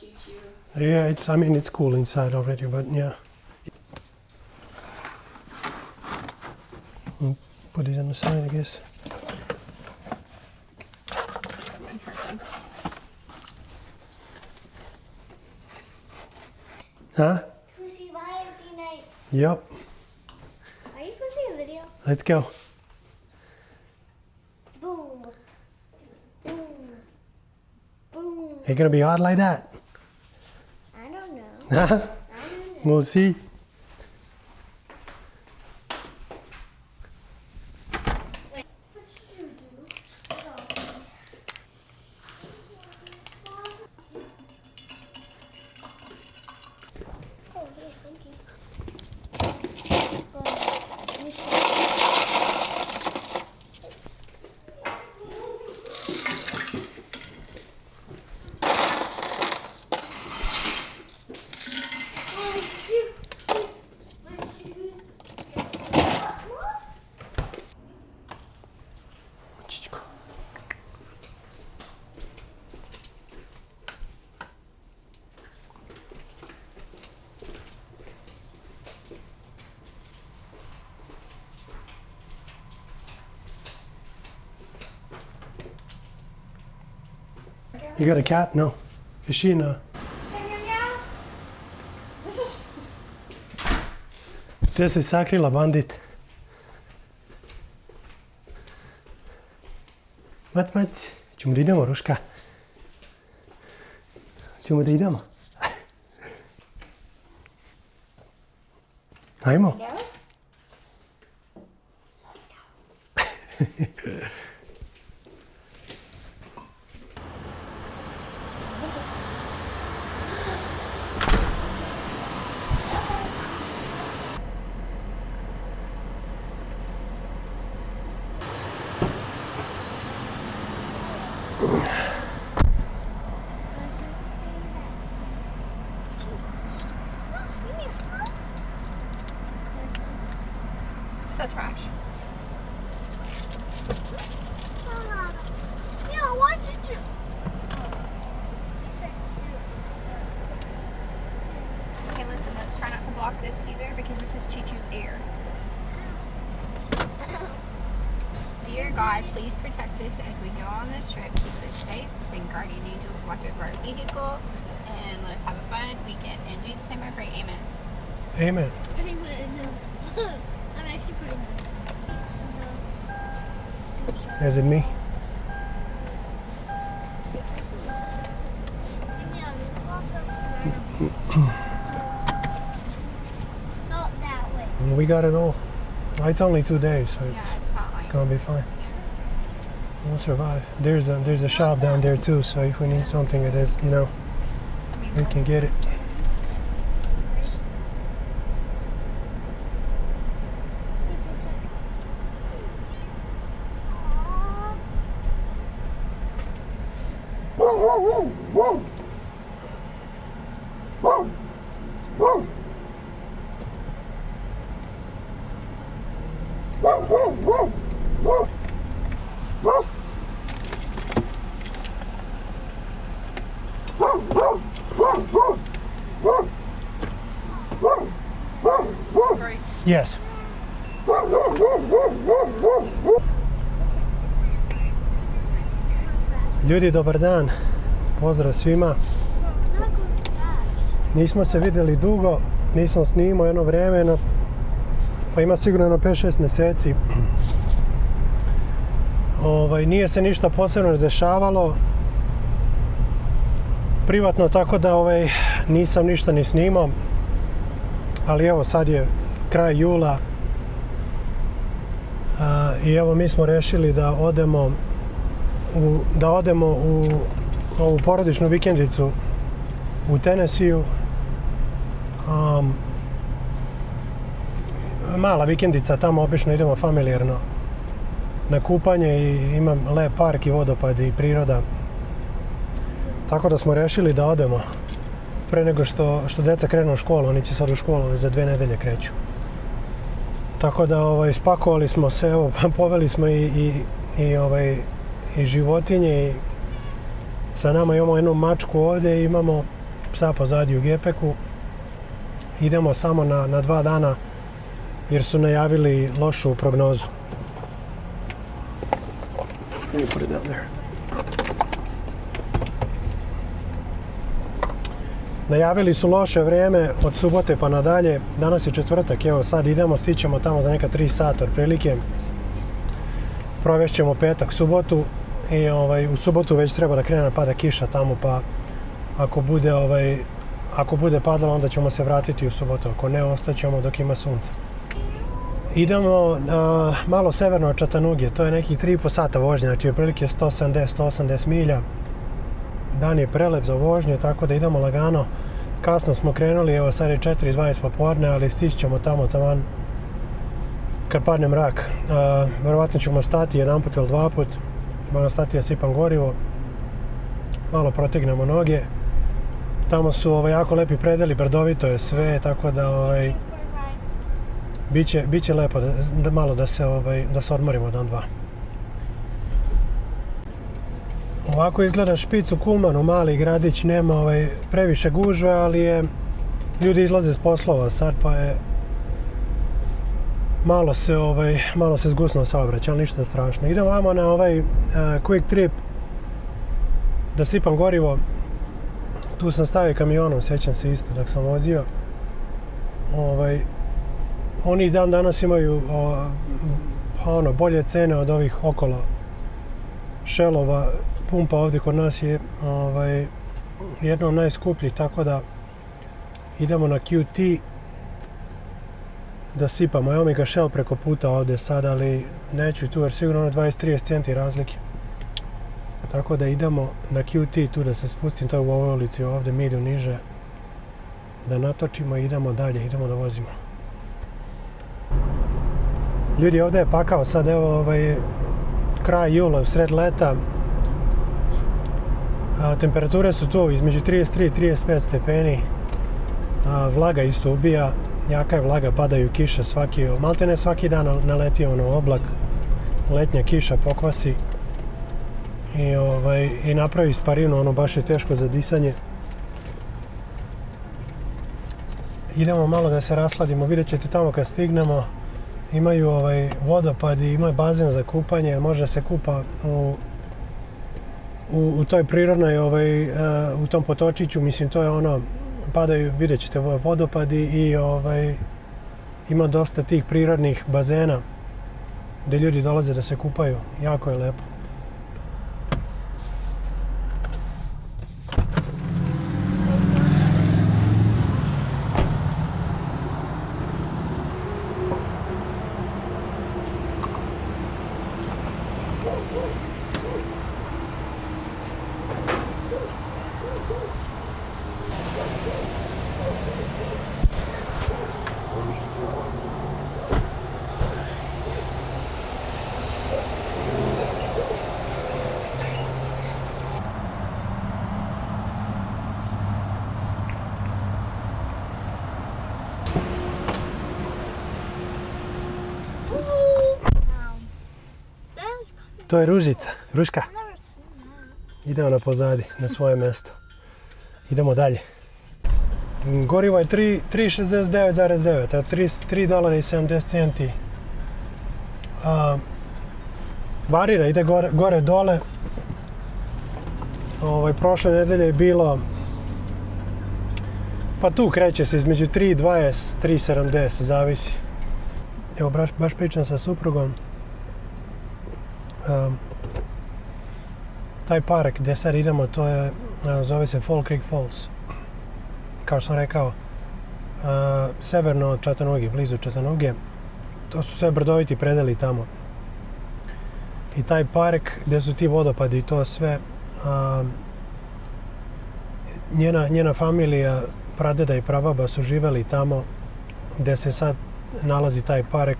Choo Choo. Yeah, I mean, it's cool inside already, but yeah. Put these on the side, I guess. Huh? Pussy, why empty nights? Yep. Are you posting a video? Let's go. Boom. Boom. Boom. Are you gonna be hot like that? I don't know. Huh? I don't know. We'll see. What should you do? Oh, here, thank you. Let me see. You got a cat? No. Is she in a... Te se sakrila, bandit. Mac. Ćemo da idemo, Ruška? Ćemo da idemo? Ajmo. Is that trash? Yeah, what did you? Okay, listen, let's try not to block this either because this is Choo Choo's ear. Dear God, please protect us as we go on this trip. Keep us safe. Send guardian angels to watch over our vehicle and let us have a fun weekend. In Jesus' name I pray, amen. Amen. I'm actually putting Is it me? Yes. Not that way. We got it all. It's only 2 days, so Yeah, it's not like... it's gonna be fine. We'll survive. There's a shop down there too, so if we need something, it is, you know, I mean, we can get it. Right. Yes. Ljudi, dobar dan. Pozdrav svima. Nismo se vidjeli dugo, nisam snimao jedno vrijeme, pa ima sigurno jedno 5-6 mjeseci. Nije se ništa posebno dešavalo privatno, tako da nisam ništa ni snimao. Ali evo, sad je kraj jula i evo mi smo rešili da odemo u ovu porodičnu vikendicu u Tennesseeu. Mala vikendica, tamo obično idemo familijarno na kupanje i ima lep park i vodopad i priroda. Tako da smo rešili da odemo pre nego što deca krenu u školu. Oni će sad u školu, za 2 nedelje kreću. Tako da spakovali smo se, evo, poveli smo i životinje i sa nama imamo jednu mačku ovdje i imamo psa pozadi u gepeku. Idemo samo na 2 dana jer su najavili lošu prognozu. Let me put it down there. Najavili su loše vrijeme od subote pa nadalje. Danas je četvrtak, evo sad idemo, stićemo tamo za neka 3 sata otprilike. Provešćemo petak, subotu i u subotu već treba da krene da pada kiša tamo, pa ako bude padalo onda ćemo se vratiti u subotu, ako ne ostaćemo dok ima sunca. Idemo malo severno od Chattanooge, to je nekih 3,5 sata vožnje, znači otprilike 170-180 milja. Dan je prelep za vožnju, tako da idemo lagano. Kasno smo krenuli, evo sad je 4:20 popodne, ali stići ćemo tamo taman kad padne mrak. Verovatno ćemo stati jedan put ili 2 put. Moram stati da sipam gorivo. Malo protegnemo noge. Tamo su jako lepi predeli, brdovito je sve, tako da biće lepo da malo da se odmorimo dan, 2. Ovako izgleda špic u Kulmanu, mali gradić, nema previše gužve, ali ljudi izlaze s poslova sad, pa je malo se zgusno saobraćaj, ali ništa strašno. Idemo vamo na quick trip da sipam gorivo. Tu sam stavio kamionom, sjećam se isto dok sam vozio. Oni dan danas imaju bolje cene od ovih okolo Shellova. Pumpa ovdje kod nas je jedna od najskupljih, tako da idemo na QT da sipamo. Evo mi ga Shell preko puta ovdje sad, ali neću tu jer sigurno 20-30 centi razlike. Tako da idemo na QT tu da se spustim, to je u ovoj ulici ovdje, milju niže, da natočimo i idemo dalje, idemo da vozimo. Ljudi, ovdje je pakao sad, evo kraj jula, sred leta. Temperature su tu između 33 i 35 stepeni. Vlaga isto ubija, jaka je vlaga, padaju kiše maltene svaki dan naleti oblak, letnja kiša pokvasi i napravi sparinu, baš je teško za disanje. Idemo malo da se rasladimo, vidjet ćete tamo kad stignemo. Imaju vodopad i imaju bazen za kupanje, može se kupa u toj prirodnoj, u tom potočiću, mislim to je padaju, vidjet ćete vodopadi i ima dosta tih prirodnih bazena gdje ljudi dolaze da se kupaju, jako je lepo. To je Ružica, Ruška. Ide ona pozadi, na svoje mjesto. Idemo dalje. Gorivo je 3,69,9, $3.70. Varira, ide gore dole. Prošle nedelje je bilo, pa tu kreće se između 3,20, 3,70, zavisi. Evo, baš pričam sa suprugom. Taj park gdje sad idemo, zove se Fall Creek Falls. Kao što sam rekao, severno od Chattanooge, blizu Chattanooge. To su sve brdoviti predeli tamo. I taj park gdje su ti vodopadi i to sve, njena familija, pradeda i prababa su živjeli tamo gdje se sad nalazi taj park,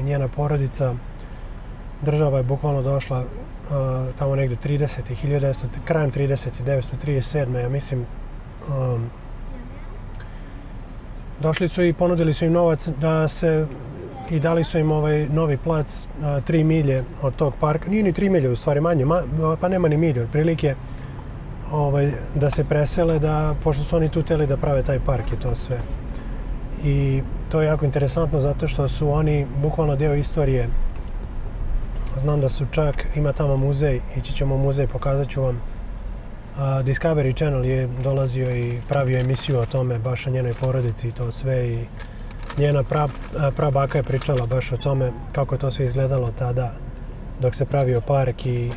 njena porodica. Država je bukvalno došla tamo negdje 30. krajem 30. 1937. ja mislim. Došli su i ponudili su im novac i dali su im novi plac 3 milje od tog parka. Nije ni 3 milje, u stvari manje, pa nema ni milje, otprilike da se presele, pošto su oni tu htjeli da prave taj park i to sve. I to je jako interesantno zato što su oni bukvalno dio istorije. Znam da su čak, ima tamo muzej, ići ćemo u muzej, pokazat ću vam. Discovery Channel je dolazio i pravio emisiju o tome, baš o njenoj porodici i to sve. I njena prabaka je pričala baš o tome kako je to sve izgledalo tada dok se pravio park i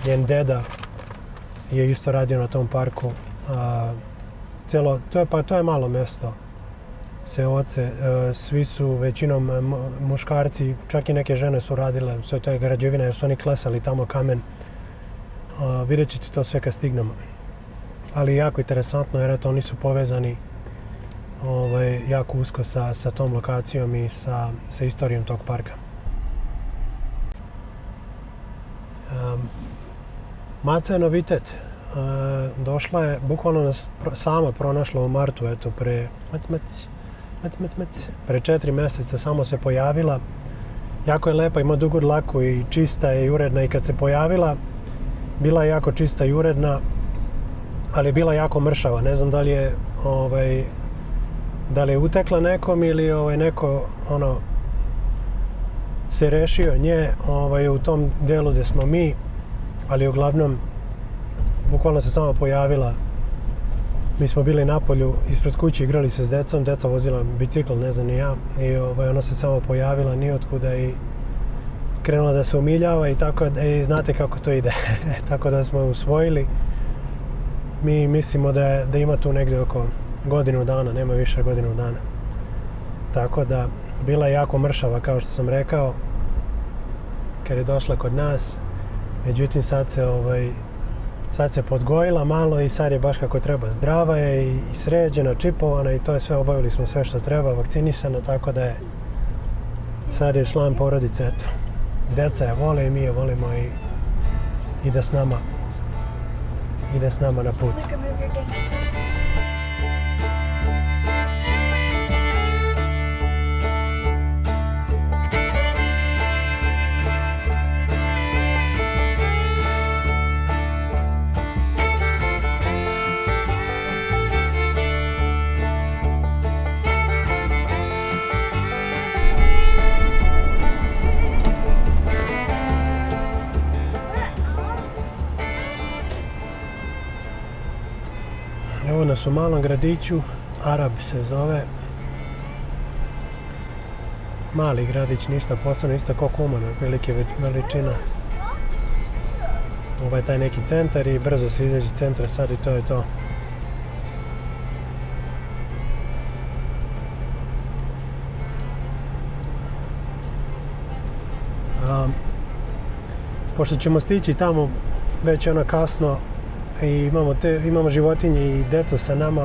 njen deda je isto radio na tom parku. To je malo mjesto. Seoce, svi su većinom muškarci, čak i neke žene su radile, sve to je građevina jer su oni klesali tamo kamen. Vidjet ćete to sve kad stignemo. Ali jako interesantno jer eto oni su povezani jako usko sa tom lokacijom i sa istorijom tog parka. Maca je novitet. Došla je, bukvalno nas sama pronašla u martu, eto pre 4 mjeseca samo se pojavila. Jako je lepa, ima dugu dlaku i čista je i uredna i kad se pojavila bila je jako čista i uredna, ali je bila jako mršava. Ne znam da li je utekla nekom ili neko se rešio nje u tom dijelu gdje smo mi, ali uglavnom bukvalno se samo pojavila. Mi smo bili napolju ispred kuće, igrali se s decom, deca vozila bicikl, ne znam ni ja, i ona se samo pojavila nijotkuda i krenula da se umiljava i tako, i znate kako to ide. Tako da smo je usvojili. Mi mislimo da ima tu negdje oko godinu dana, nema više godinu dana. Tako da bila je jako mršava, kao što sam rekao, kad je došla kod nas. Međutim sad se podgojila malo i sad je baš kako treba. Zdrava je i sređena, čipovana i to je sve, obavili smo sve što treba, vakcinisana, tako da je sad je član porodice, eto. Deca je vole i mi je volimo i ide s nama na put. Evo nas u malom gradiću, Arab se zove. Mali gradić, ništa posebno, isto kao Kuman, otprilike veličina. Ovo je taj neki centar i brzo se izađe iz centra sad i to je to. Pošto ćemo stići tamo već kasno i imamo životinje i deco sa nama,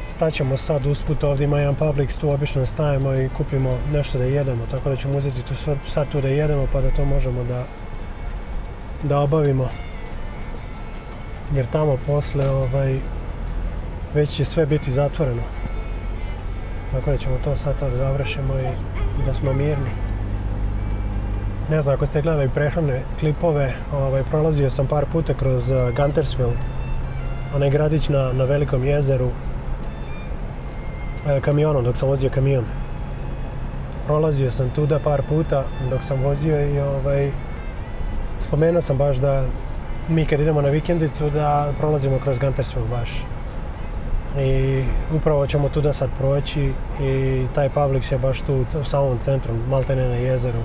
staćemo sad usput, ovdje ima jedan Publix, tu obično stajemo i kupimo nešto da jedemo, tako da ćemo uzeti tu sad tu da jedemo pa da to možemo da obavimo. Jer tamo posle već će sve biti zatvoreno. Tako da ćemo to sad da završimo i da smo mirni. Ne znam, ako ste gledali prehrane klipove, prolazio sam par puta kroz Guntersville, onaj gradić na velikom jezeru, kamionom, dok sam vozio kamion. Prolazio sam tuda par puta dok sam vozio i spomenuo sam baš da mi kad idemo na vikendicu da prolazimo kroz Guntersville baš. I upravo ćemo tuda sad proći i taj Publix je baš tu u samom centru, maltene na jezeru.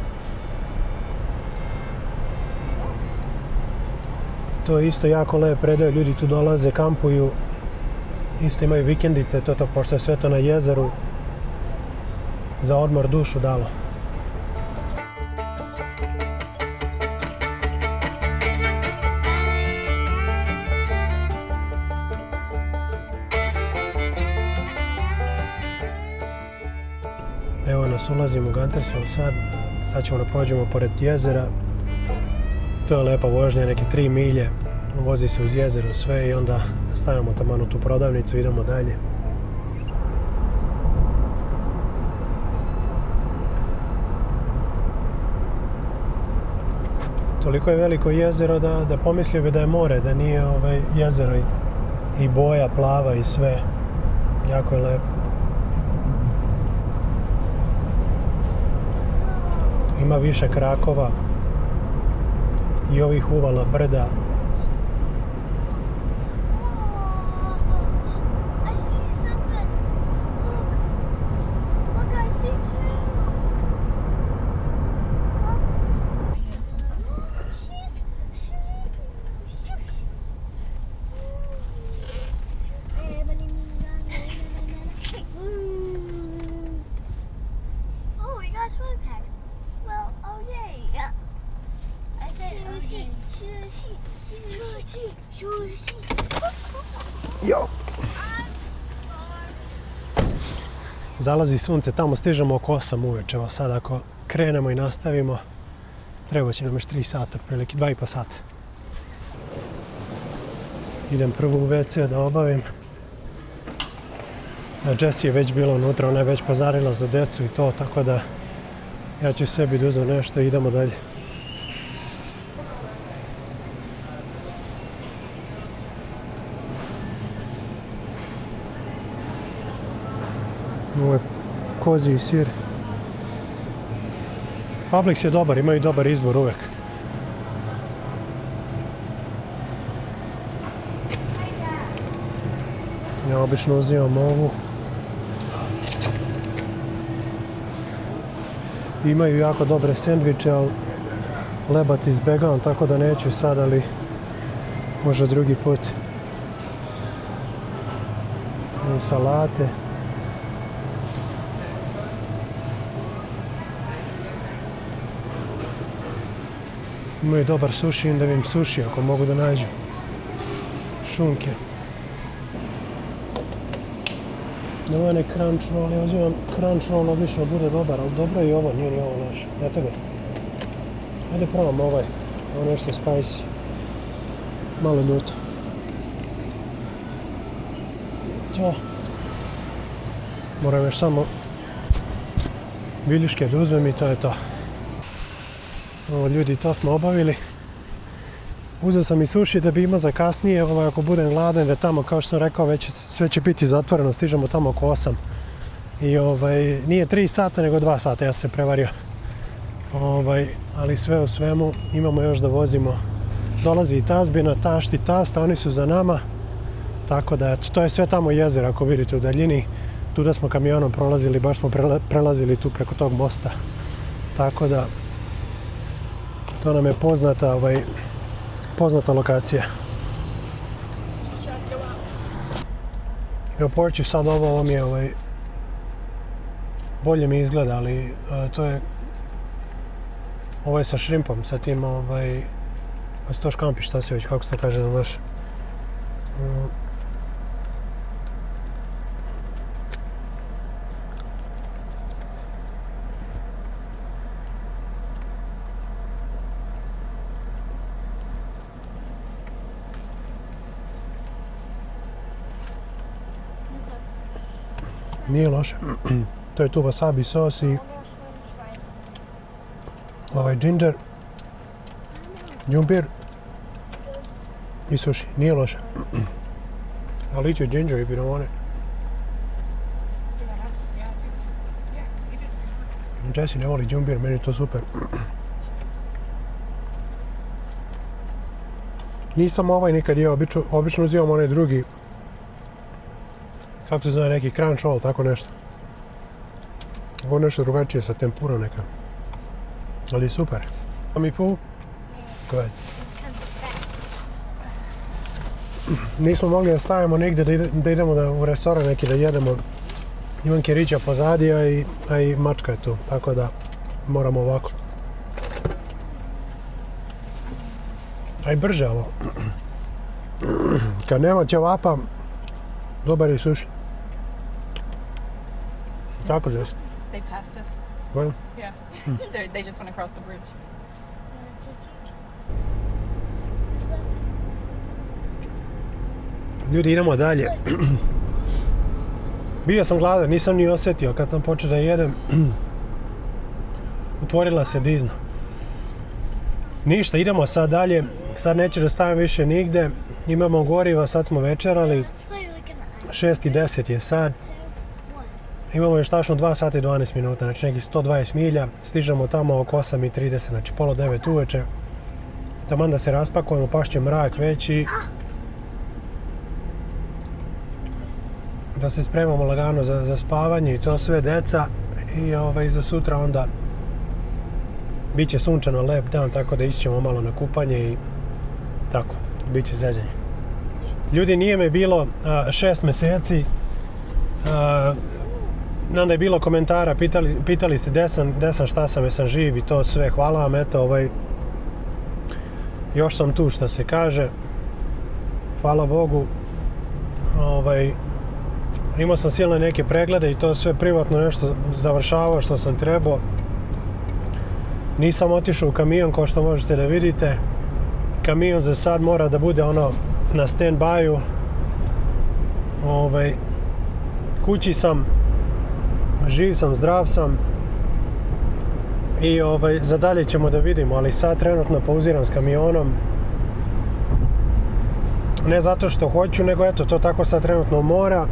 To je isto jako lep predeo, ljudi tu dolaze, kampuju, isto imaju vikendice, pošto je sve to na jezeru, za odmor dušu dalo. Evo nas, ulazimo u Guntersville sad ćemo da prođemo pored jezera. To je lepa vožnja, neke 3 milje, vozi se uz jezero sve i onda stavimo taman u tu prodavnicu i idemo dalje. Toliko je veliko jezero da pomislio bi da je more, da nije jezero i boja plava i sve. Jako je lepo. Ima više krakova i ovih uvala brda. I see something. Look, I see two. She's sleeping. Shush. Oh, we got swim packs. Well, oh yay. Yeah. I said sushi. Jo. Zalazi sunce, tamo stižemo oko 8 uveče. Evo sad ako krenemo i nastavimo, treba će nam još 3 sata, prilike 2,5 sata. Idem prvo u WC da obavim. Jessie je već bila unutra, ona je već pazarila za decu i to, tako da ja ću sebi da uzem nešto i idemo dalje. Ovo je kozji sir. Publix je dobar, imaju dobar izbor uvek. Ja obično uzimam ovu. Imaju jako dobre sendviče, ali lebat izbegavam, tako da neću sad, ali možda drugi put. Imam salate. Imaju dobar sushi, da im sushi ako mogu da nađu. Šunke. Ovo je ne crunch roll, ja uzimam crunch roll, obično bude dobar, ali dobro je i ovo, nije ni ovo loše. Eto ga. Ajde probam ovaj, ovo nešto spicy. Malo ljuto. To. Moram još samo viljuške da uzmem i to je to. Ovo ljudi, to smo obavili. Uzeo sam i suši da bi imao za kasnije, ako budem gladan, da tamo, kao što sam rekao, već sve će biti zatvoreno, stižemo tamo oko 8. I nije 3 sata, nego 2 sata, ja sam se prevario. Ali sve u svemu, imamo još da vozimo. Dolazi i tazbina, tašt i tasta, oni su za nama. Tako da, eto, to je sve tamo jezero, ako vidite u daljini. Tu da smo kamionom prolazili, baš smo prelazili tu preko tog mosta. Tako da, to nam je poznata lokacija. Evo poreću sad ovo mi je bolje mi izgleda, ali to je ovo je sa šrimpom, sa tim to škampi, šta se već, kako se to kaže na naš. Nije loše. To je tu wasabi sos i ginger, džumbir i sushi. Nije loše. I'll eat your ginger if you don't want it. Jessie ne voli džumbir, meni je to super. Nisam nikad jeo, obično uzimam onaj drugi. Kako se zove, neki crunch roll, tako nešto. Ovo nešto drugačije sa tempura neka. Ali super. Am I full? Good. Nismo mogli da stavimo nigdje da idemo u restoran neki da jedemo. Imam kerića pozadi, a i mačka je tu, tako da moramo ovako. A i brže ovo. Kad nema ćevapa, dobar je sushi. Tako je. They passed us. Well, Yeah. They just went across the bridge. ljudi, idemo dalje. Bio sam gladan, nisam ni osjetio kad sam počeo da jedem. Otvorila se Disney. Ništa, idemo sad dalje. Sad neću da stavim više nigde. Imamo goriva, sad smo večerali. Let's play like an 6:10 je sad. Imamo još tačno 2 sata i 12 minuta, znači nekih 120 milja. Stižemo tamo oko 8:30, znači pola 9 uveče. Taman da se raspakujemo, pašće mrak već i da se spremamo lagano za spavanje i to sve, deca. I za sutra onda bit će sunčano, lep dan, tako da ići ćemo malo na kupanje i tako, bit će zezanje. Ljudi, nije me bilo 6 meseci. Znam da je bilo komentara, pitali ste gde sam, šta sam, jesam živ i to sve. Hvala vam, eto, još sam tu, što se kaže. Hvala Bogu. Imao sam silne neke preglede i to sve, privatno nešto završavao što sam trebao. Nisam otišao u kamion, kao što možete da vidite. Kamion za sad mora da bude na stand-by-u. Kući sam, živ sam, zdrav sam i za dalje ćemo da vidimo, ali sad trenutno pauziram s kamionom. Ne zato što hoću, nego eto, to tako sad trenutno mora.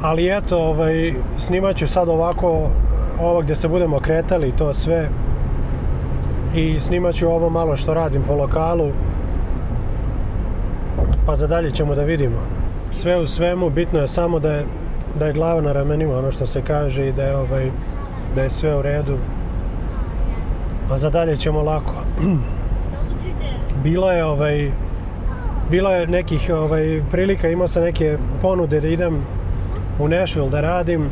Ali eto, snimat ću sad ovako, ovo gdje se budemo kretali i to sve. I snimat ću ovo malo što radim po lokalu. Pa za dalje ćemo da vidimo. Sve u svemu, bitno je samo da je glava na ramenima, ono što se kaže, i da je sve u redu. A za dalje ćemo lako. Bilo je nekih prilika, imao sam neke ponude da idem u Nashville da radim.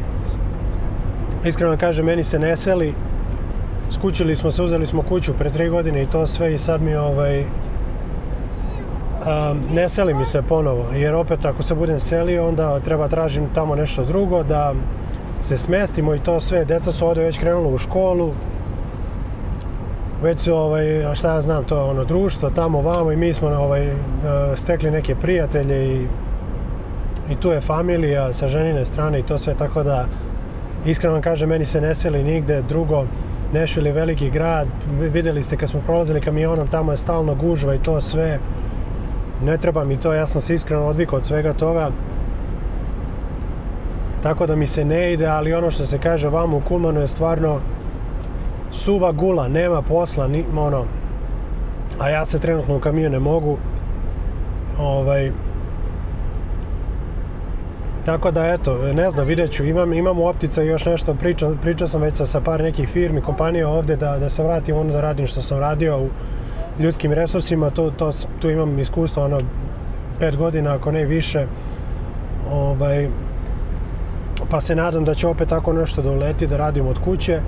Iskreno kažem, meni se ne seli. Skućili smo se, uzeli smo kuću pre 3 godine i to sve, i sad mi ne seli mi se ponovo, jer opet ako se budem selio, onda treba tražim tamo nešto drugo, da se smestimo i to sve. Deca su ovdje već krenula u školu, već su šta ja znam, to je društvo tamo vamo, i mi smo stekli neke prijatelje i tu je familija sa ženine strane i to sve, tako da iskreno vam kažem, meni se ne seli nigde. Drugo, Nashville je veliki grad, vidjeli ste kad smo prolazili kamionom, tamo je stalno gužva i to sve. Ne treba mi to, ja sam se iskreno odvikao od svega toga. Tako da mi se ne ide, ali ono što se kaže vamo u Kulmanu je stvarno suva gula, nema posla, a ja se trenutno u kamion ne mogu. Tako da eto, ne znam, vidjet ću, imam u opticaju još nešto, pričao sam već sa par nekih firmi, kompanija ovdje, da se vratim da radim što sam radio u ljudskim resursima. Tu imam iskustvo 5 godina, ako ne više. Pa se nadam da će opet tako nešto doleti, da radim od kuće.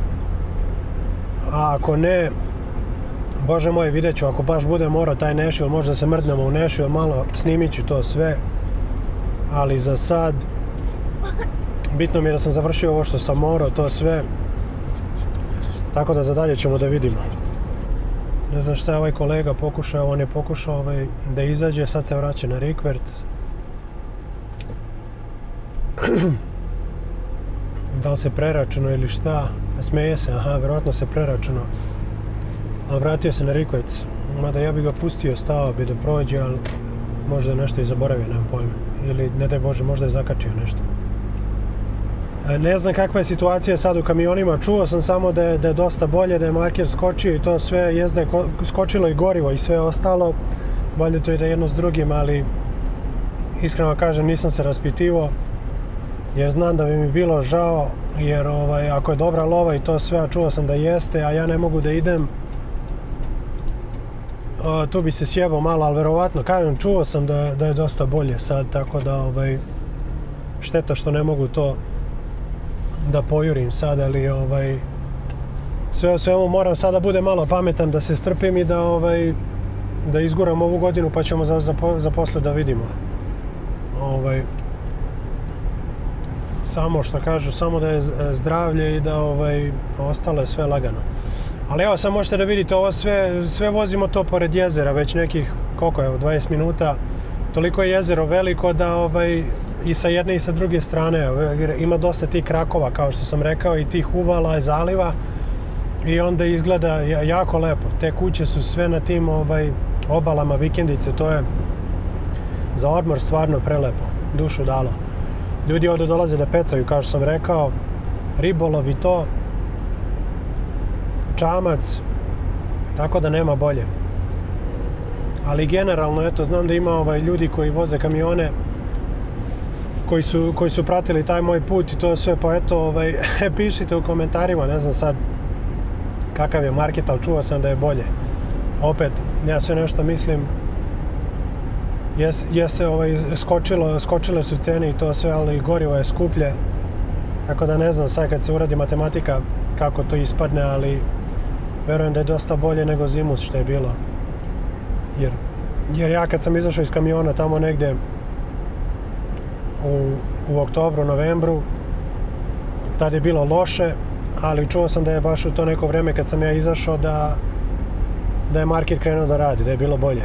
A ako ne, Bože moj, vidjet ću, ako baš bude morao taj Nashville, možda se mrdnemo u Nashville malo, snimit ću to sve. Ali za sad, bitno mi je da sam završio ovo što sam morao, to sve. Tako da za dalje ćemo da vidimo. Ne znam šta je ovaj kolega pokušao, on je pokušao da izađe, sad se vraća na rikverc. Da li se preračunao ili šta? Smeje se, aha, vjerojatno se preračunao. Ali vratio se na rikverc. Mada ja bi ga pustio, stao bi da prođe, ali možda je nešto i zaboravio, nemam pojma. Ili, ne daj Bože, možda je zakačio nešto. Ne znam kakva je situacija sad u kamionima, čuo sam samo da je dosta bolje, da je market skočio i to sve, jezda je skočilo i gorivo i sve ostalo. Valjda to ide jedno s drugim, ali iskreno kažem, nisam se raspitivao, jer znam da bi mi bilo žao, jer ako je dobra lova i to sve, a čuo sam da jeste, a ja ne mogu da idem, tu bi se sjebao malo, ali verovatno, kažem, čuo sam da je dosta bolje sad, tako da šteta što ne mogu to da pojurim sad, ali sve u svemu moram sad da budem malo pametan, da se strpim i da izguram ovu godinu, pa ćemo za posle da vidimo. Samo što kažu, samo da je zdravlje i da ostalo je sve lagano. Ali evo, sad možete da vidite, ovo sve vozimo to pored jezera, već nekih, koliko je, 20 minuta. Toliko je jezero veliko da i sa jedne i sa druge strane ima dosta tih krakova, kao što sam rekao, i tih uvala i zaliva. I onda izgleda jako lepo. Te kuće su sve na tim obalama vikendice, to je za odmor stvarno prelepo, dušu dalo. Ljudi ovdje dolaze da pecaju, kao što sam rekao, ribolov i to, čamac, tako da nema bolje. Ali generalno, eto, znam da ima ljudi koji voze kamione, koji su pratili taj moj put i to sve, pa eto, pišite u komentarima, ne znam sad kakav je market, ali čuo sam da je bolje. Opet, ja sve nešto mislim, jeste skočile su cene i to sve, ali gorivo je skuplje, tako da ne znam sad kad se uradi matematika kako to ispadne, ali verujem da je dosta bolje nego zimus što je bilo. Jer ja kad sam izašao iz kamiona tamo negdje u oktobru, novembru, tad je bilo loše, ali čuo sam da je baš u to neko vrijeme kad sam ja izašao da je market krenuo da radi, da je bilo bolje.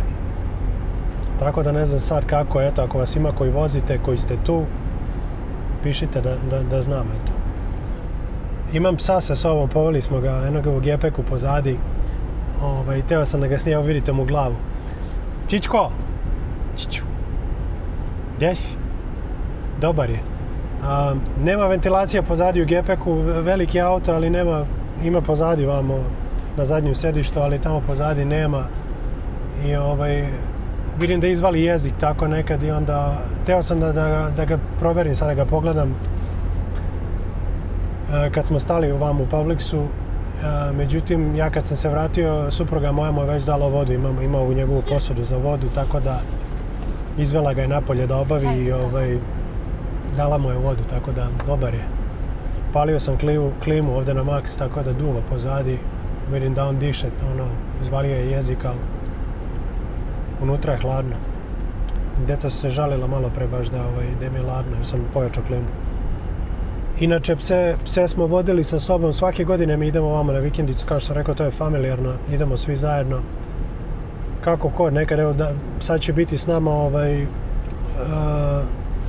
Tako da ne znam sad kako, eto, ako vas ima koji vozite, koji ste tu, pišite da znam, eto. Imam psa sa sobom, poveli smo ga, eno ga u gepeku pozadi, teo sam da ga snijemo, vidite mu glavu. Čičko! Čiču. Gdje si? Dobar je. Nema ventilacija pozadi u gepeku, veliki auto, ali ima pozadi vamo na zadnjem sedištu, ali tamo pozadi nema. I vidim da izvali jezik tako nekad i onda teo sam da ga proverim, sad da ga pogledam kad smo stali vamo u Publixu. Međutim, ja kad sam se vratio, supruga moja mu je već dala vodu, ima u njegovu posudu za vodu, tako da izvela ga je napolje da obavi i dala mu je vodu, tako da dobar je. Palio sam klimu ovdje na max, tako da duva pozadi, vidim da on diše, izvalio je jezik, ali unutra je hladno. Djeca su se žalila malo pre baš da mi je hladno, jer sam pojačao klimu. Inače, pse smo vodili sa sobom, svake godine mi idemo vamo na vikendicu, kao što sam rekao, to je familijarno, idemo svi zajedno. Kako ko, nekad, evo, sad će biti s nama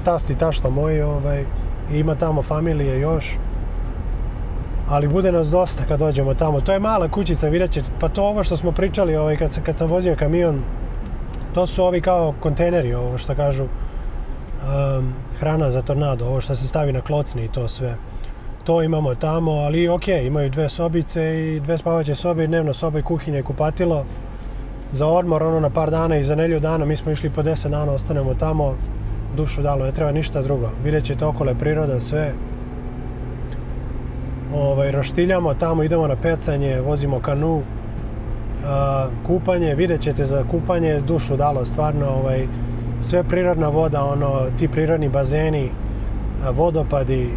tast i tašta moji, i ima tamo familije još. Ali bude nas dosta kad dođemo tamo. To je mala kućica, vidjet ćete, pa to ovo što smo pričali kad sam vozio kamion, to su ovi kao kontejneri, ovo što kažu, hrana za tornado, ovo što se stavi na klocni i to sve. To imamo tamo, ali ok, imaju 2 sobice i 2 spavaće sobe, dnevno soba i kuhinja i kupatilo. Za odmor, na par dana i za nedjelju dana, mi smo išli po 10 dana, ostanemo tamo, dušu dalo, ne treba ništa drugo. Vidjet ćete okolo priroda, sve. Roštiljamo tamo, idemo na pecanje, vozimo kanu, kupanje, vidjet ćete za kupanje, dušu dalo, stvarno, sve prirodna voda, ti prirodni bazeni, vodopadi.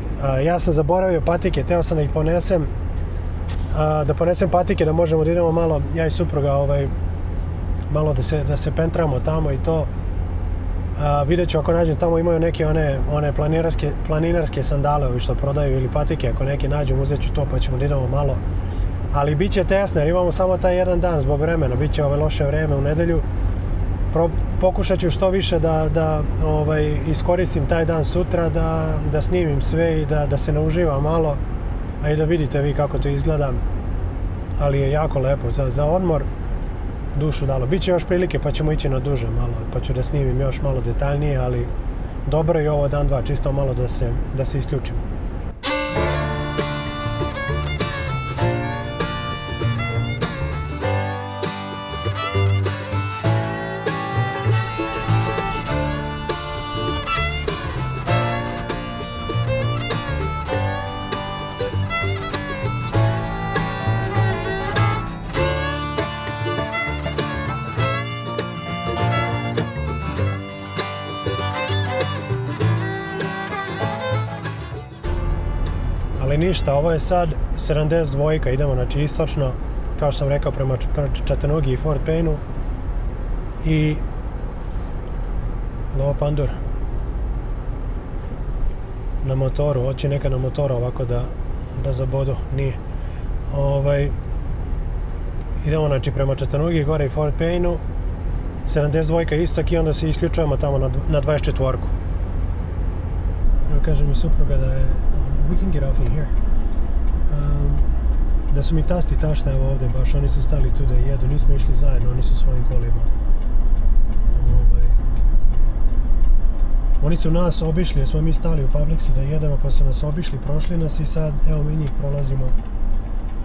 Ja sam zaboravio patike, teo sam da ih ponesem, da ponesem patike, da možemo da idemo malo, ja i supruga, malo da se pentramo tamo i to. Vidjet ću ako nađem, tamo imaju neke one planinarske sandale, ovi što prodaju, ili patike, ako neke nađem, uzet ću to pa ćemo da idemo malo. Ali bit će tesno jer imamo samo taj jedan dan zbog vremena, bit će loše vreme u nedelju. Pokušat ću što više da iskoristim taj dan sutra, da snimim sve i da se nauživam malo, a i da vidite vi kako to izgleda. Ali je jako lepo za odmor, dušu dalo. Biće još prilike pa ćemo ići na duže malo, pa ću da snimim još malo detaljnije, ali dobro je ovo dan, dva, čisto malo da se isključim. Ali ništa, ovo je sad 72, idemo znači istočno, kao što sam rekao, prema Chattanoogi i Fort Payne-u. I Novo Pandur na motoru, hoće neka na motoru ovako da zabodu, nije. Idemo znači prema Chattanoogi, gore i Fort Payne-u, 72 istok i onda se isključujemo tamo na 24. Kaže mi supruga da je we can get off in here. da su mi tasti i tašta evo ovdje baš, oni su stali tu da jedu, nismo išli zajedno, oni su svojim kolima. Oni su nas obišli jer smo mi stali u Publixu da jedemo, pa su nas obišli, prošli nas i sad evo mi njih prolazimo.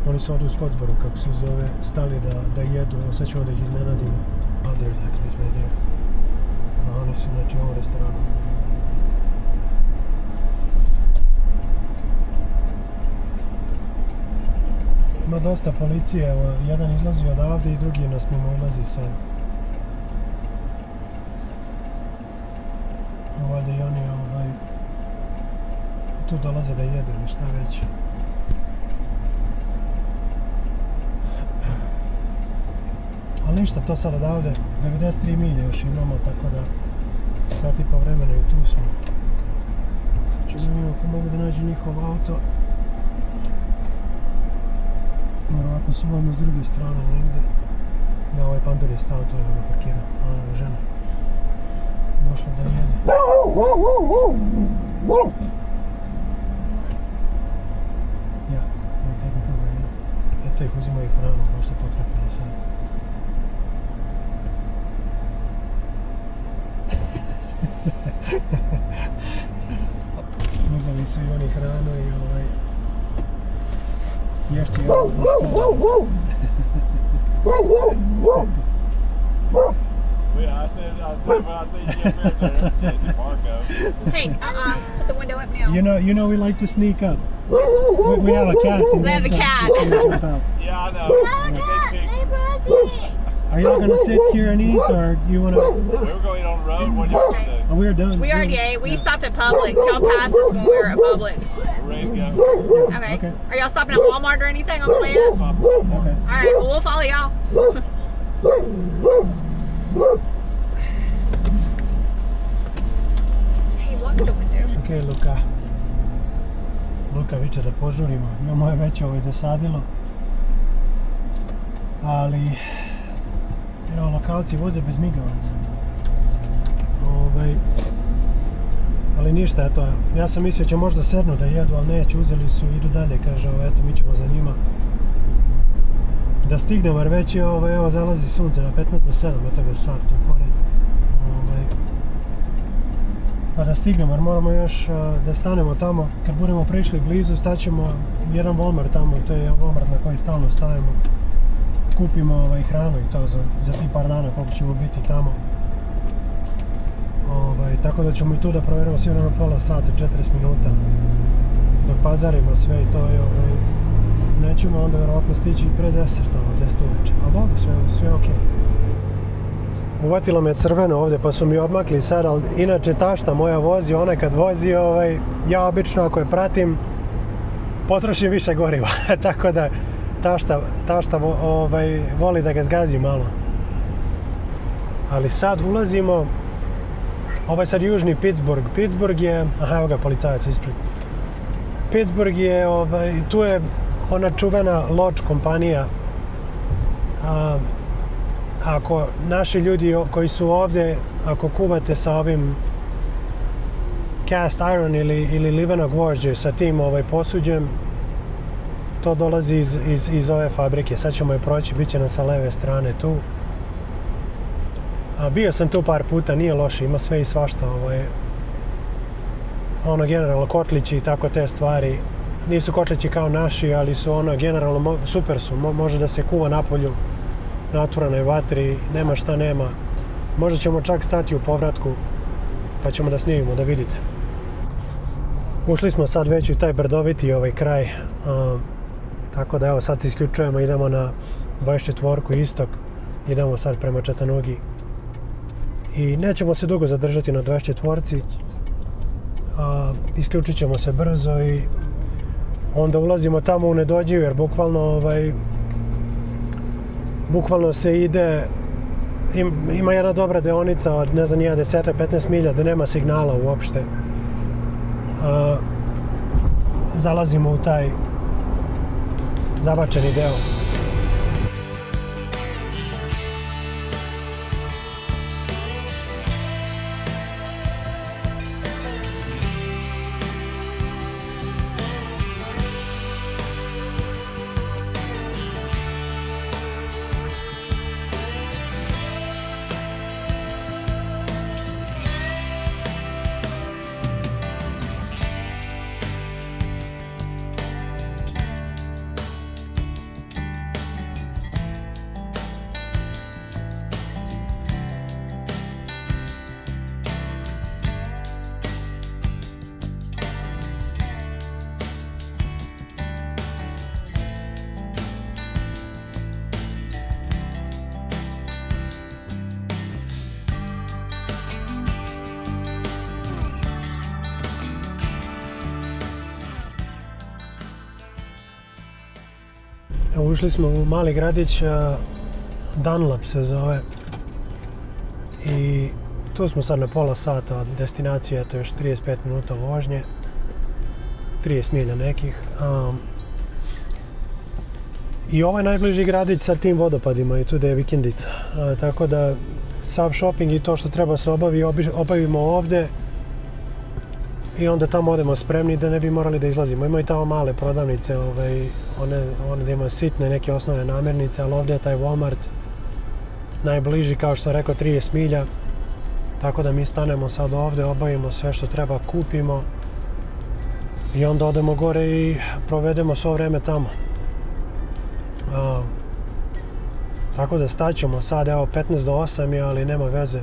Oni su ovdje u Scottsboru, kako se zove, stali da jedu, evo sad ćemo da ih iznenadimo. Oh, there's actually right there. Oni su znači u ovom restoranu. Ima dosta policije, evo, jedan izlazi odavde i drugi nas mimo ilazi sad. Valjda i oni tu dolaze da jedu ili šta već. Ali ništa, to sad odavde 93 milje još imamo, tako da sat i po vremena i tu smo. Sad ću da vidim ako mogu da nađu njihov auto. Vjerovatno su ovamo s druge strane negdje. Da, ovaj pandur je stao tu, evo ga parkirao. A, žena. Došla da jede. Ja, I'm taking food right now. Eto ih uzimaju hranu, baš se potrefilo sad. Uzeli su i oni hranu i ješće ovo Yeah, I said when I say you get up there, there's Marco. Hey, put the window up now. You know we like to sneak up. We have a cat. We have a cat. Yeah, I know. Look, neighbor's eating. Are y'all gonna sit here and eat, or you wanna? We were going to eat on the road. What do you want to do? Oh, we're done. We already ate. We stopped at Publix. Y'all passed us when we were at Publix. We're ready to go. Okay. Okay. Are y'all stopping at Walmart or anything on the way up? Okay. All right. Well, we'll follow y'all. Hey, lock the window. Okay, Luka viče da požurimo. Imamo je već dosadilo. Ali lokalci voze bez migavaca. Ali ništa, eto, ja sam mislio će možda sednu da jedu, ali neće, uzeli su, idu dalje, kaže, eto, mi ćemo za njima da stignemo, jer već je, evo, zalazi sunce na 15 do 7, eto ga sad tu pored. Pa da stignemo, jer moramo još da stanemo tamo, kad budemo prišli blizu, staćemo jedan Walmart tamo, to je Walmart na koji stalno stajemo. Kupimo hranu i to za ti par dana koliko ćemo biti tamo. Tako da ćemo i tu da provjerimo sigurno pola sata, 40 minuta dok pazarimo sve i to je nećemo onda vjerovatno stići pre 10 tamo, 10 uveče, ali dobro, sve ok. Uvatilo me crveno ovdje pa su mi odmakli sad, ali inače tašta moja vozi, ona kad vozi, ja obično ako je pratim potrošim više goriva, tako da tašta voli da ga zgazi malo. Ali sad ulazimo, ovo je sad južni Pittsburgh. Pittsburgh je, aha evo ga policajac ispred. Pittsburgh je, tu je ona čuvena Lodge kompanija. Ako naši ljudi koji su ovdje, ako kuvate sa ovim cast iron ili liveno gvožđe sa tim posuđem, to dolazi iz ove fabrike. Sad ćemo je proći, bit će nam sa leve strane tu. Bio sam tu par puta, nije loše, ima sve i svašta. Generalno kotlići i tako te stvari. Nisu kotlići kao naši, ali su generalno super su. Može da se kuva napolju na otvorenoj vatri, nema šta nema. Možda ćemo čak stati u povratku, pa ćemo da snimimo, da vidite. Ušli smo sad već u taj brdoviti kraj. Tako da evo sad se isključujemo, idemo na 24 istok, idemo sad prema Chattanoogi. I nećemo se dugo zadržati na 24-ci, isključit ćemo se brzo i onda ulazimo tamo u Nedođiju, jer bukvalno se ide, ima jedna dobra deonica od ne znam 10-15 milja da nema signala uopšte. Zalazimo u taj zabačeni deo. Ušli smo u mali gradić, Dunlap se zove. I tu smo sad na pola sata od destinacije, to je još 35 minuta vožnje. 30 milja nekih. I ovaj najbliži gradić sa tim vodopadima i tu da je vikendica. Tako da sav shopping i to što treba se obavimo ovdje i onda tamo odemo spremni da ne bi morali da izlazimo. Imaju tamo male prodavnice, one da imaju sitne neke osnovne namirnice, ali ovdje je taj Walmart najbliži, kao što sam rekao, 30 milja. Tako da mi stanemo sad ovdje, obavimo sve što treba, kupimo i onda odemo gore i provedemo svo vrijeme tamo. Tako da staćemo sad, evo 15 do 8 je, ali nema veze.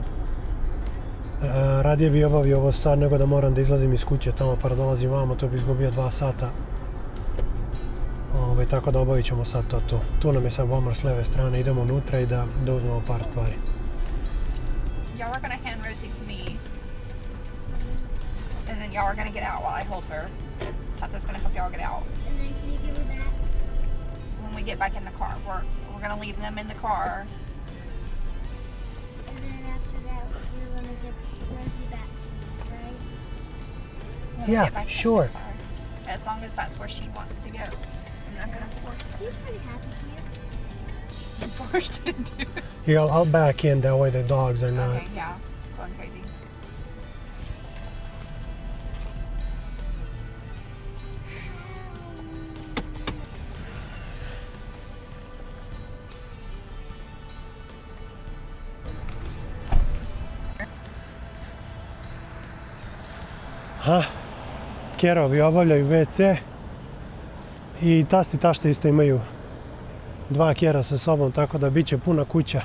Radije bi obavio ovo sad nego da moram da izlazim iz kuće tamo pa da dolazim vamo, to bi izgubio 2 sata. Tako da obavit ćemo sad to tu. Tu nam je sad Walmart s leve strane, idemo unutra i da uzmemo par stvari. Y'all are gonna hand Rosie to me, and then y'all are gonna get out while I hold her. Tata's gonna help y'all get out. And then can you give her that? When we get back in the car, we're gonna leave them in the car. And then after that, we're gonna give Rosie back to you, right? When we Yeah, get back in the sure. car. As long as that's where she wants to go. I'm not gonna force her. He's pretty happy here. I'm forced to do it. Here, I'll back in, that way the dogs are not. Okay, yeah, going crazy. Kerovi obavljaju WC i tasti i tašta isto imaju 2 kjera sa sobom, tako da bit će puna kuća.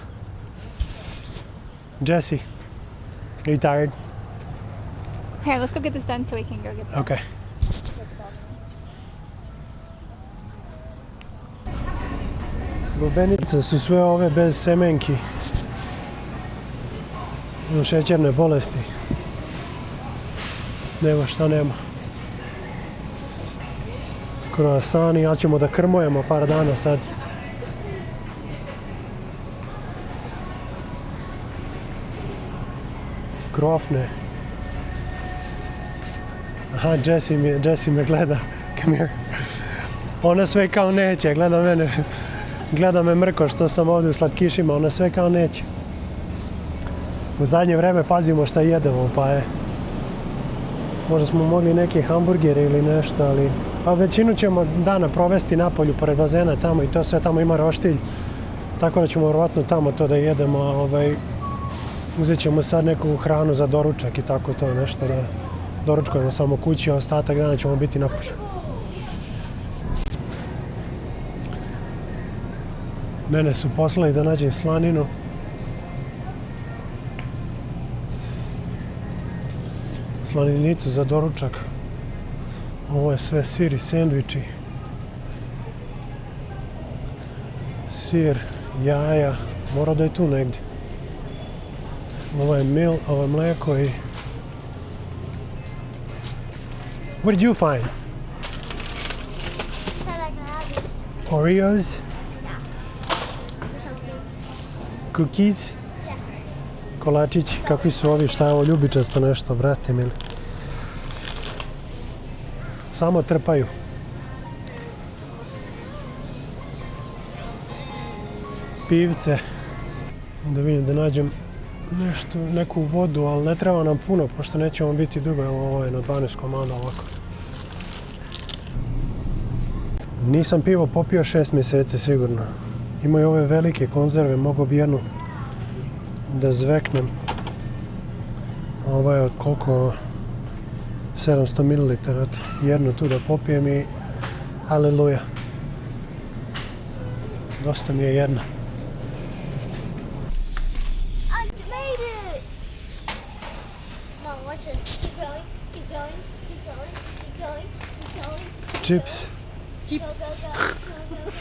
Jesse, are you tired? Here, let's go get this done so we can go get Okay. Lubenice su sve ove bez semenki. Šećerne bolesti. Nema šta nema. Kroasani, ja ćemo da krmujemo par dana sad. Krofne. Aha, Jessie me gleda. Come here. Ona sve kao neće, gleda mene. Gleda me mrko što sam ovdje u slatkišima, ona sve kao neće. U zadnje vreme pazimo šta jedemo, pa je... Možda smo mogli neke hamburgere ili nešto, ali... Pa većinu ćemo dana provesti napolju pored bazena tamo i to sve, tamo ima roštilj. Tako da ćemo vjerovatno tamo to da jedemo, uzet ćemo sad neku hranu za doručak i tako to nešto da doručkujemo samo kući, a ostatak dana ćemo biti napolju. Mene su poslali da nađem slaninu. Slaninicu za doručak. Ovo je sve sir i sendviči. Sir, jaja, mora da je tu negdje. Ovo je ovo je mlijeko i... What did you find? Said I can have these. Oreos? Yeah. Or something. Cookies? Yeah. Kolačići, kakvi su ovi, šta je ovo ljubičasto nešto, brate mili. Samo trpaju. Pivce. Da vidim da nađem nešto, neku vodu, ali ne treba nam puno, pošto nećemo biti dugo, evo ovo je na 12 komada ovako. Nisam pivo popio 6 mjeseci sigurno. Imaju ove velike konzerve, mogu bi jednu da zveknem. Ovo je od koliko? 700 ml, eto, jednu tu da popijem i aleluja. Dosta mi je jedna. I made it! Mom, watch this. Keep going, keep going, keep going, keep going, keep going. Chips. Go, go, go, go, go, go.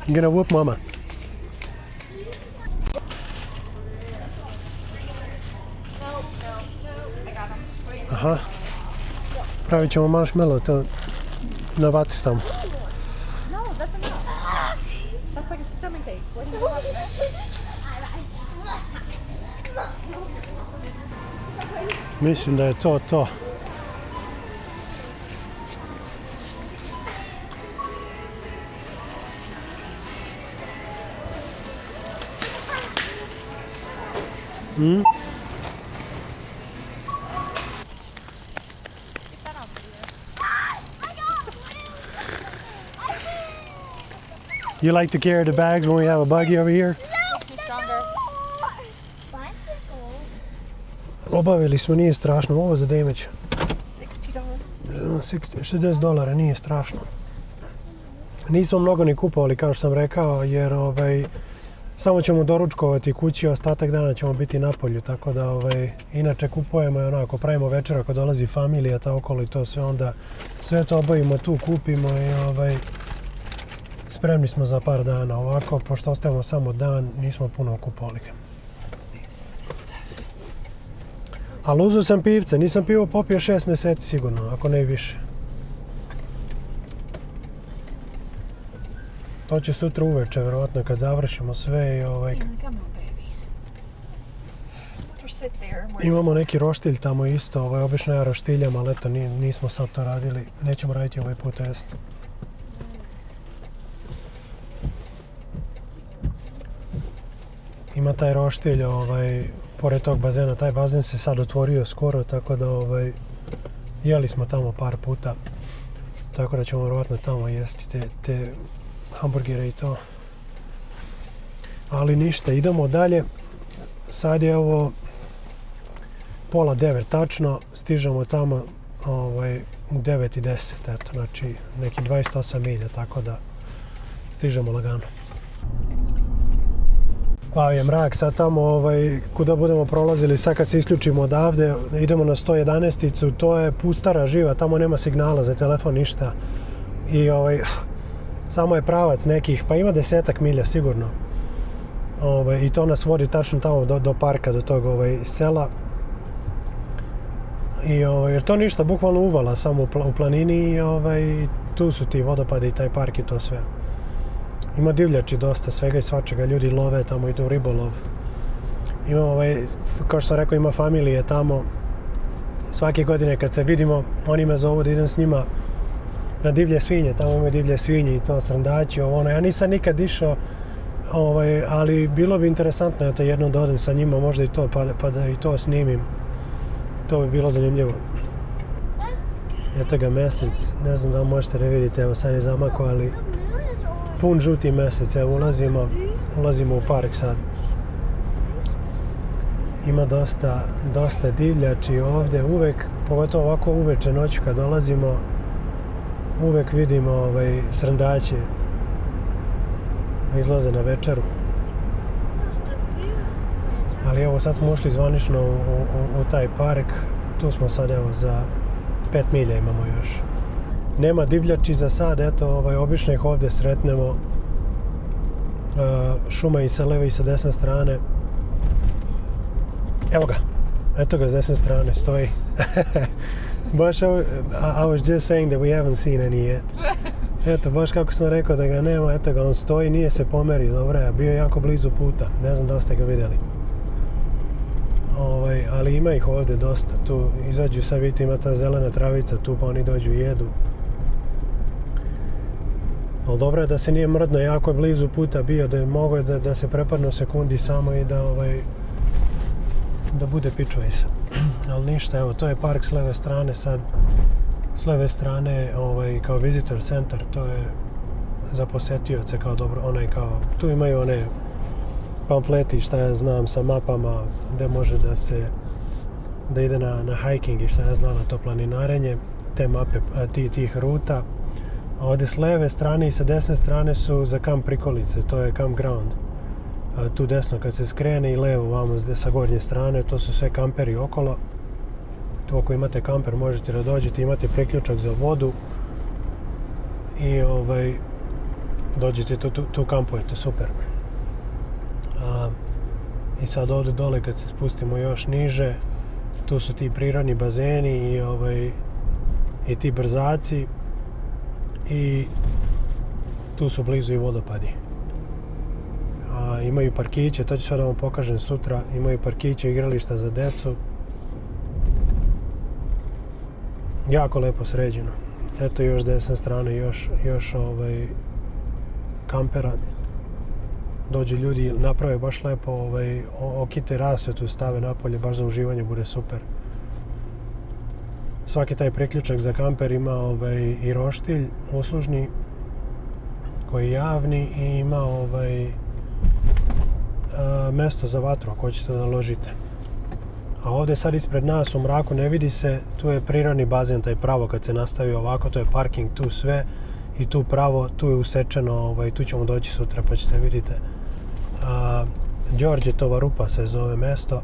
I'm gonna whoop mama. Aha. Pravit ćemo marshmallow to na vatri tamo. No, that's enough. That's like a stomach ache. What do you want? Mislim da je to. You like to carry the bags when we have a buggy over here? He's stronger. Bicycle. Obavili smo, nije strašno. Ovo za damage. $60. $60, nije strašno. Nismo mnogo ni kupovali, kao što sam rekao, jer samo ćemo doručkovati kući, ostatak dana ćemo biti na polju, tako da inače kupujemo i onako, pravimo večer ako dolazi familija, ta okolo i to sve, onda sve to obavimo tu, kupimo i spremni smo za par dana. Ovako, pošto ostavimo samo dan, nismo puno kupovali. Ali uzeo sam pivce, nisam pivo popio 6 mjeseci sigurno, ako ne i više. To će sutra uveče, vjerovatno, kad završimo sve i Come on, baby. Just sit there. imamo neki roštilj tamo isto, obično ja roštiljam, ali eto, nismo sad to radili. Nećemo raditi ovaj put test. Ima taj roštilj, pored tog bazena, taj bazen se sad otvorio skoro, tako da jeli smo tamo par puta. Tako da ćemo vjerovatno tamo jesti te hamburgere i to. Ali ništa, idemo dalje. Sad je ovo 8:30 tačno, stižemo tamo u 9:10, eto, znači neki 28 milja, tako da stižemo lagano. Pa je mrak, sad tamo kuda budemo prolazili, sad kad se isključimo odavde, idemo na 111-icu, to je pustara živa, tamo nema signala za telefon, ništa. I samo je pravac nekih, pa ima 10-ak milja sigurno. I to nas vodi tačno tamo do parka, do tog sela. I jer to ništa, bukvalno uvala samo u planini i tu su ti vodopadi i taj park i to sve. Ima divljači dosta, svega i svačega, ljudi love tamo, idu u ribolov. Ima kao što sam rekao, ima familije tamo. Svake godine kad se vidimo, oni me zovu da idem s njima na divlje svinje, tamo imaju divlje svinje i to srndaći, ja nisam nikad išao, ali bilo bi interesantno eto jednom da odem sa njima, možda i to, pa da i to snimim. To bi bilo zanimljivo. Eto ga mesec, ne znam da li možete da vidite, evo sad je zamako, ali pun žuti mesec, evo ulazimo u park sad. Ima dosta divljači ovdje, uvek, pogotovo ovako uveče noću kad dolazimo, uvek vidimo srndaće izlaze na večeru. Ali evo sad smo ušli zvanično u taj park, tu smo sad evo za 5 milja imamo još. Nema divljači za sad, eto obično ih ovdje sretnemo. Šuma i sa leve i sa desne strane. Evo ga, eto ga s desne strane, stoji. Baš I was just saying that we haven't seen any yet. Eto, baš kako sam rekao da ga nema, eto ga, on stoji, nije se pomerio, dobro je, bio je jako blizu puta, ne znam da li ste ga vidjeli. Ali ima ih ovdje dosta, tu izađu, sad vidite ima ta zelena travica, tu pa oni dođu i jedu. Ali dobro je da se nije mrdno, jako je blizu puta bio, da je mogo da se prepadne u sekundi samo i da bude pitchways. Ali ništa, evo, to je park s leve strane sad. S leve strane kao visitor center, to je za posetioce kao dobro, tu imaju one pamfleti, šta ja znam, sa mapama gdje može da ide na hiking i šta ja znam, na to planinarenje, te mape tih ruta. A ovdje s leve strane i sa desne strane su za kamp prikolice, to je campground. Tu desno kad se skrene i levo vamo sa gornje strane, to su sve kamperi okolo. Tu ako imate kamper možete da dođete, imate priključak za vodu i dođete tu kampujete, super. I sad ovdje dole kad se spustimo još niže, Tu su ti prirodni bazeni i ti brzaci i tu su blizu i vodopadi. Imaju parkiće, to ću sad da vam pokažem sutra, imaju parkiće, igrališta za decu. Jako lepo sređeno. Eto još desne strane, još kampera. Dođu ljudi, naprave baš lepo, okite rasvetu, stave napolje, baš za uživanje, bude super. Svaki taj priključak za kamper ima i roštilj uslužni koji je javni i ima mesto za vatru ako hoćete da ložite. A ovdje sad ispred nas u mraku ne vidi se, tu je prirodni bazen, taj pravo kad se nastavi ovako, to je parking, tu sve i tu pravo, tu je usečeno, tu ćemo doći sutra pa ćete vidite. Đorđetova rupa se zove mesto.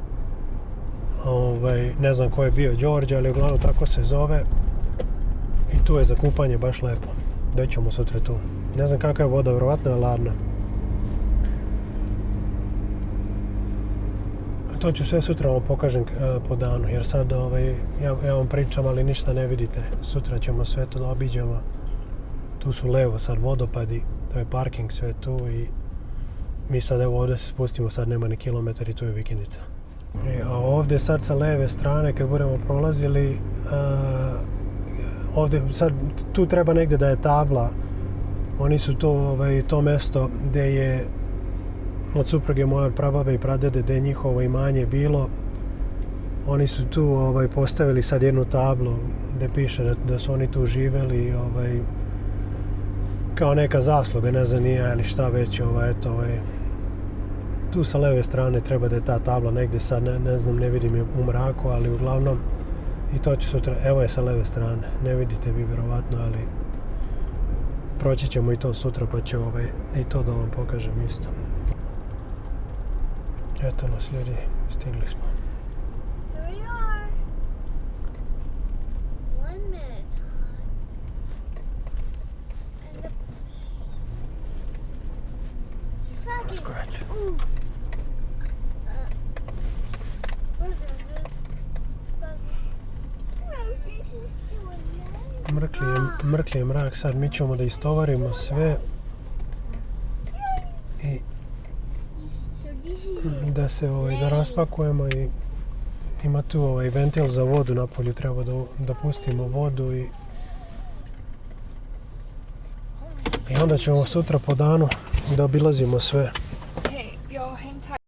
Ne znam ko je bio Đorđe, ali uglavnom tako se zove. I tu je za kupanje baš lepo. Doćemo sutra tu. Ne znam kakva je voda, vjerovatno je ladna. To ću sve sutra vam pokažem po danu, jer sad ja vam pričam, ali ništa ne vidite. Sutra ćemo sve to da obiđemo. Tu su levo sad vodopadi, to je parking sve tu i mi sad evo ovdje se spustimo, sad nema ni kilometar i tu je vikendica. A ovdje sad sa leve strane kad budemo prolazili, ovdje sad tu treba negdje da je tabla. Oni su to mesto gdje je od supruge moje prababe i pradede, gdje je njihovo imanje bilo. Oni su tu postavili sad jednu tablu gdje piše da su oni tu živeli, kao neka zasluga, ne znam nije ili šta već, tu sa leve strane treba da je ta tabla negdje, sad ne znam, ne vidim je u mraku, ali uglavnom i to će sutra, evo je sa leve strane, ne vidite vi vjerovatno, ali proći ćemo i to sutra pa će i to da vam pokažem isto. Eto nas ljudi, stigli smo. Here we are. 1 minute. And the fucking Scratch. Ooh. Roses is doing that. Mrkli je mrak, sad mi ćemo da istovarimo sve i So this is da se da raspakujemo i ima tu ventil za vodu napolju, treba da pustimo vodu i onda ćemo sutra po danu da obilazimo sve.